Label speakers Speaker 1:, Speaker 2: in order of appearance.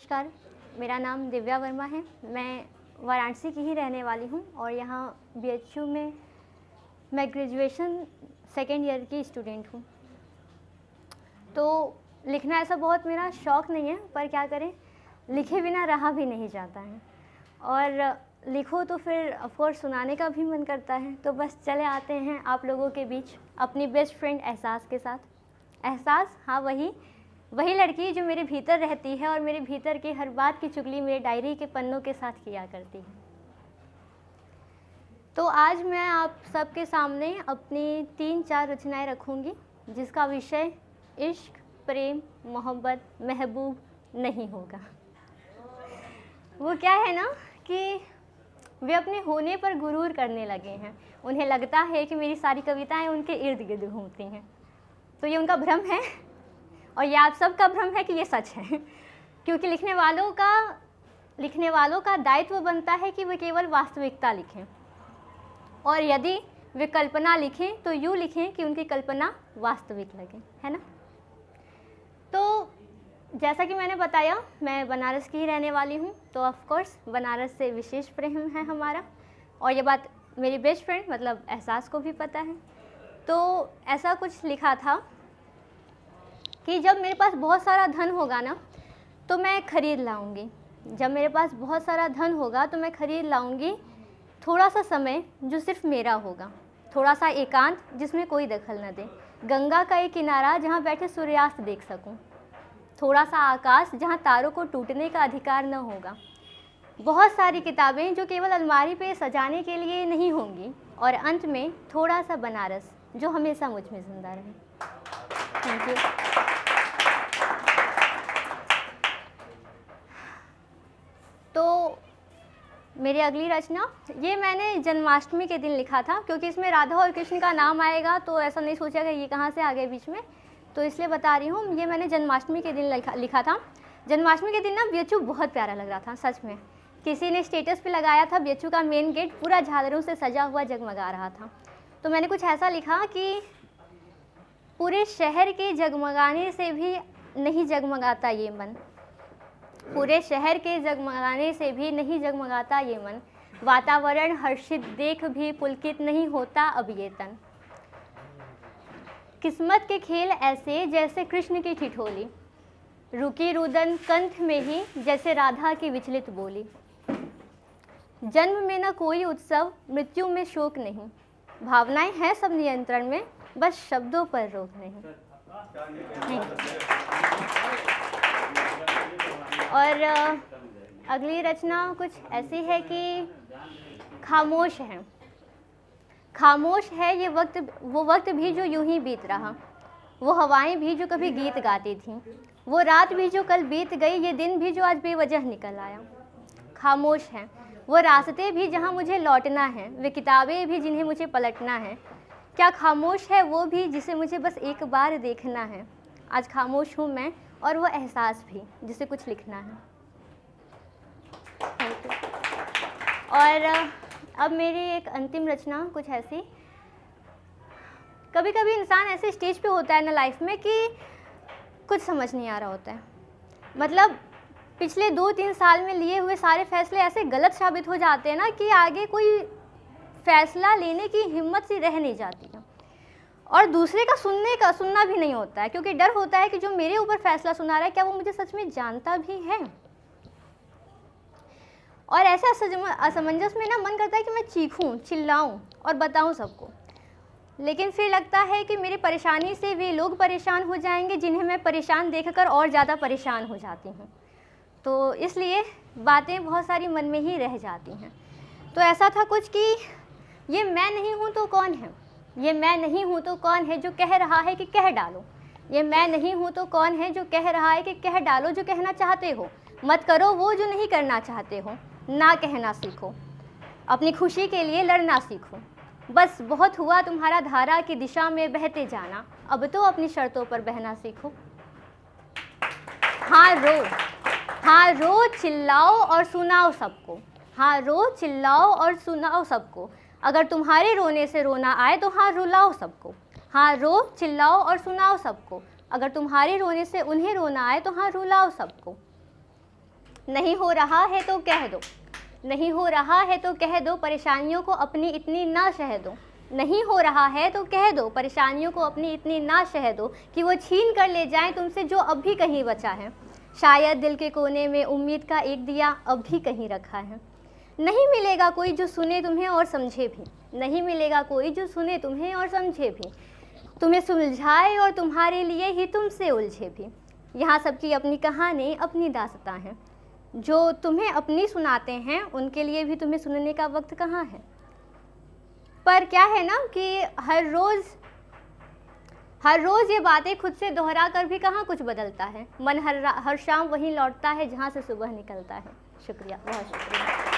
Speaker 1: नमस्कार, मेरा नाम दिव्या वर्मा है। मैं वाराणसी की ही रहने वाली हूँ और यहाँ बीएचयू में मैं ग्रेजुएशन सेकेंड ईयर की स्टूडेंट हूँ। तो लिखना ऐसा बहुत मेरा शौक़ नहीं है, पर क्या करें, लिखे बिना रहा भी नहीं जाता है और लिखो तो फिर ऑफ कोर्स सुनाने का भी मन करता है। तो बस चले आते हैं आप लोगों के बीच अपनी बेस्ट फ्रेंड एहसास के साथ। एहसास, हाँ वही लड़की जो मेरे भीतर रहती है और मेरे भीतर की हर बात की चुगली मेरे डायरी के पन्नों के साथ किया करती है। तो आज मैं आप सबके सामने अपनी 3-4 रचनाएं रखूँगी जिसका विषय इश्क, प्रेम, मोहब्बत, महबूब नहीं होगा। वो क्या है ना कि वे अपने होने पर गुरूर करने लगे हैं। उन्हें लगता है कि मेरी सारी कविताएं उनके इर्द गिर्द घूमती हैं। तो ये उनका भ्रम है और ये आप सबका भ्रम है कि ये सच है, क्योंकि लिखने वालों का दायित्व बनता है कि वे केवल वास्तविकता लिखें और यदि वे कल्पना लिखें तो यूँ लिखें कि उनकी कल्पना वास्तविक लगे, है ना। तो जैसा कि मैंने बताया, मैं बनारस की ही रहने वाली हूँ, तो ऑफ कोर्स बनारस से विशेष प्रेम है हमारा और ये बात मेरी बेस्ट फ्रेंड मतलब एहसास को भी पता है। तो ऐसा कुछ लिखा था कि जब मेरे पास बहुत सारा धन होगा ना तो मैं खरीद लाऊंगी। जब मेरे पास बहुत सारा धन होगा तो मैं खरीद लाऊंगी थोड़ा सा समय जो सिर्फ मेरा होगा, थोड़ा सा एकांत जिसमें कोई दखल न दे, गंगा का एक किनारा जहाँ बैठे सूर्यास्त देख सकूं, थोड़ा सा आकाश जहाँ तारों को टूटने का अधिकार न होगा, बहुत सारी किताबें जो केवल अलमारी पे सजाने के लिए नहीं होंगी और अंत में थोड़ा सा बनारस जो हमेशा मुझ में जिंदा रहे। Thank you. तो मेरी अगली रचना ये मैंने जन्माष्टमी के दिन लिखा था, क्योंकि इसमें राधा और कृष्ण का नाम आएगा तो ऐसा नहीं सोचा कि ये कहाँ से आ गए बीच में, तो इसलिए बता रही हूँ। ये मैंने जन्माष्टमी के दिन लिखा था। जन्माष्टमी के दिन ना बीएचयू बहुत प्यारा लग रहा था, सच में। किसी ने स्टेटस पे लगाया था बीएचयू का मेन गेट पूरा झालरों से सजा हुआ जगमगा रहा था। तो मैंने कुछ ऐसा लिखा कि पूरे शहर के जगमगाने से भी नहीं जगमगाता ये मन, पूरे शहर के जगमगाने से भी नहीं जगमगाता ये मन, वातावरण हर्षित देख भी पुलकित नहीं होता अब ये तन। किस्मत के खेल ऐसे जैसे कृष्ण की ठिठोली, रुकी रुदन कंठ में ही जैसे राधा की विचलित बोली। जन्म में न कोई उत्सव, मृत्यु में शोक नहीं, भावनाएं हैं सब नियंत्रण में, बस शब्दों पर रोक नहीं। और अगली रचना कुछ ऐसी है कि खामोश है। खामोश है ये वक्त, वो वक्त भी जो यूं ही बीत रहा, वो हवाएं भी जो कभी गीत गाती थीं, वो रात भी जो कल बीत गई, ये दिन भी जो आज बेवजह निकल आया। खामोश है वो रास्ते भी जहाँ मुझे लौटना है, वे किताबें भी जिन्हें मुझे पलटना है। क्या खामोश है वो भी जिसे मुझे बस एक बार देखना है। आज खामोश हूँ मैं और वो एहसास भी जिसे कुछ लिखना है। Thank you. और अब मेरी एक अंतिम रचना कुछ ऐसी। कभी कभी इंसान ऐसे स्टेज पे होता है ना लाइफ में कि कुछ समझ नहीं आ रहा होता है, मतलब पिछले 2-3 साल में लिए हुए सारे फैसले ऐसे गलत साबित हो जाते हैं ना कि आगे कोई फैसला लेने की हिम्मत सी रह नहीं जाती है और दूसरे का सुनना भी नहीं होता है, क्योंकि डर होता है कि जो मेरे ऊपर फैसला सुना रहा है क्या वो मुझे सच में जानता भी है। और ऐसे असमंजस में ना मन करता है कि मैं चीखूं, चिल्लाऊं और बताऊं सबको, लेकिन फिर लगता है कि मेरी परेशानी से वे लोग परेशान हो जाएंगे जिन्हें मैं परेशान देखकर और ज़्यादा परेशान हो जाती हूँ। तो इसलिए बातें बहुत सारी मन में ही रह जाती हैं। तो ऐसा था कुछ कि ये मैं नहीं हूँ तो कौन है, ये मैं नहीं हूँ तो कौन है जो कह रहा है कि कह डालो, ये मैं नहीं हूँ तो कौन है जो कह रहा है कि कह डालो। जो कहना चाहते हो मत करो वो जो नहीं करना चाहते हो, ना कहना सीखो, अपनी खुशी के लिए लड़ना सीखो। बस बहुत हुआ तुम्हारा धारा की दिशा में बहते जाना, अब तो अपनी शर्तों पर बहना सीखो। हाँ रो चिल्लाओ और सुनाओ सबको, हाँ रो चिल्लाओ और सुनाओ सबको, अगर तुम्हारे रोने से रोना आए तो हाँ रुलाओ सबको। हाँ रो चिल्लाओ और सुनाओ सबको, अगर तुम्हारे रोने से उन्हें रोना आए तो हाँ रुलाओ सबको। नहीं हो रहा है तो कह दो, नहीं हो रहा है तो कह दो, परेशानियों को अपनी इतनी ना सह दो। नहीं हो रहा है तो कह दो, परेशानियों को अपनी इतनी ना सह दो, कि वो छीन कर ले जाएं तुमसे जो अब भी कहीं बचा है। शायद दिल के कोने में उम्मीद का एक दिया अब भी कहीं रखा है। नहीं मिलेगा कोई जो सुने तुम्हें और समझे भी, नहीं मिलेगा कोई जो सुने तुम्हें और समझे भी, तुम्हें सुलझाए और तुम्हारे लिए ही तुमसे उलझे भी। यहाँ सबकी अपनी कहानी, अपनी दास्तां है। जो तुम्हें अपनी सुनाते हैं उनके लिए भी तुम्हें सुनने का वक्त कहाँ है। पर क्या है ना कि हर रोज़ ये बातें खुद से दोहरा कर भी कहाँ कुछ बदलता है। मन हर शाम वहीं लौटता है जहाँ से सुबह निकलता है। शुक्रिया, बहुत शुक्रिया।